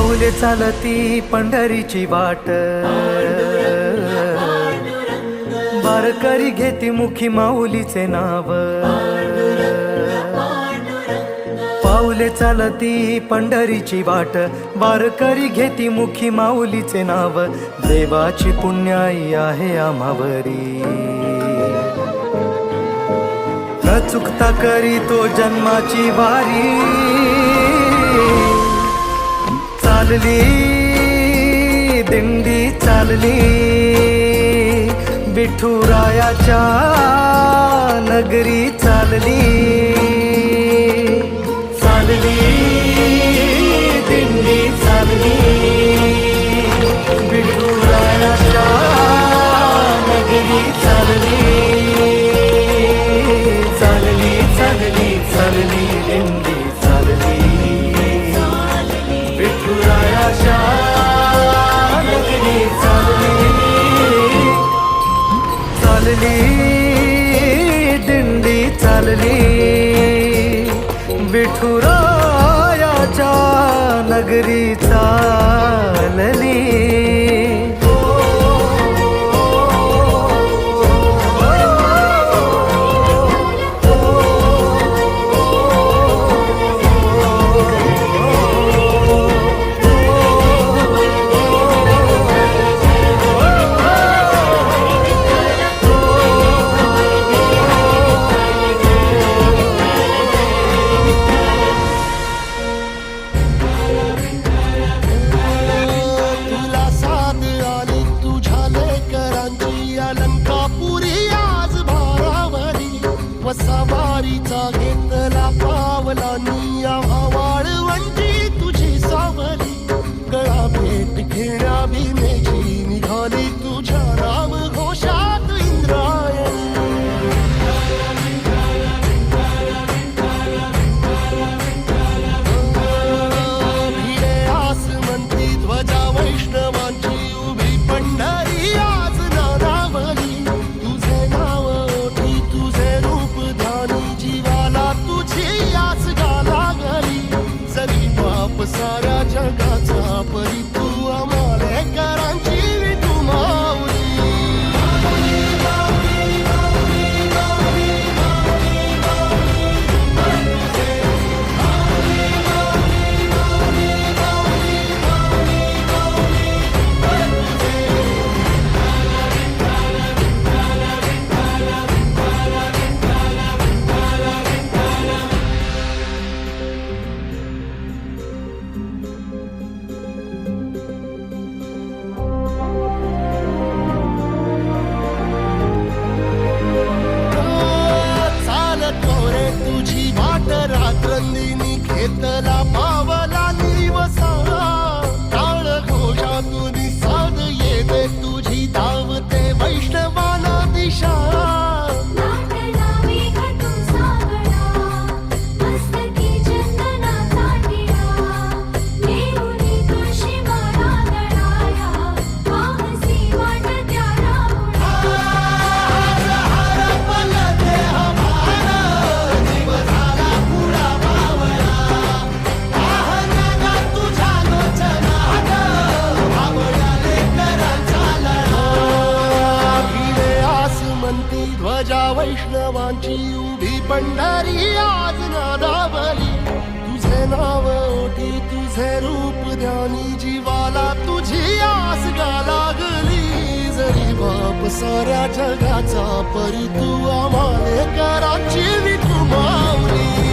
पाऊले चालती पंढरीची वाट, वारकरी घेती मुखी माऊलीचे नाव. पाऊले चालती पंढरीची वाट, वारकरी घेती मुखी माऊलीचे नाव. देवाची पुण्याई आहे आम्हावरी, न चुकता करी तो जन्माची वारी. चालली दिंडी चालली, विठुरायाच्या नगरी चालली. चालली दिंडी चालली, विठुरायाच्या नगरी चालली. चालली चालली चालली दिंडी चालली, विठुरायाच्या नगरी चालली. चालली दिंडी चालली, विठुरायाच्या नगरी चालली. सवारीचा घेतला पावला निया वाळवंटी तुझी सावली. गळा भेट घेण्या भीमेची निघाली तुझ्या राम घोषात इंद्रायणी. भिडे आसमंती ध्वजा वैष्णवांची उभी पंढरी आज नारावली. तुझे नाव ओठी तुझे रूप ध्यानी जीवाला तुझी आस गाला गली. जरी बाप साऱ्या जगाचा परी तू आमालेकरांची विठू माऊली. तुझी वाट रात्रंदिनी घेतला पावला निवसा. टाळ घोषातून साध येते तुझी धावते वैष्णवाला दिशा. ध्वजा वैष्णवांची उभी पंढरी आज नादावली. तुझे नाव ओठी तुझे रूप ध्यानी जीवाला तुझी आस गा लागली. जरी बाप साऱ्या जगाचा परी तू आमालेकरांची विठू माऊली.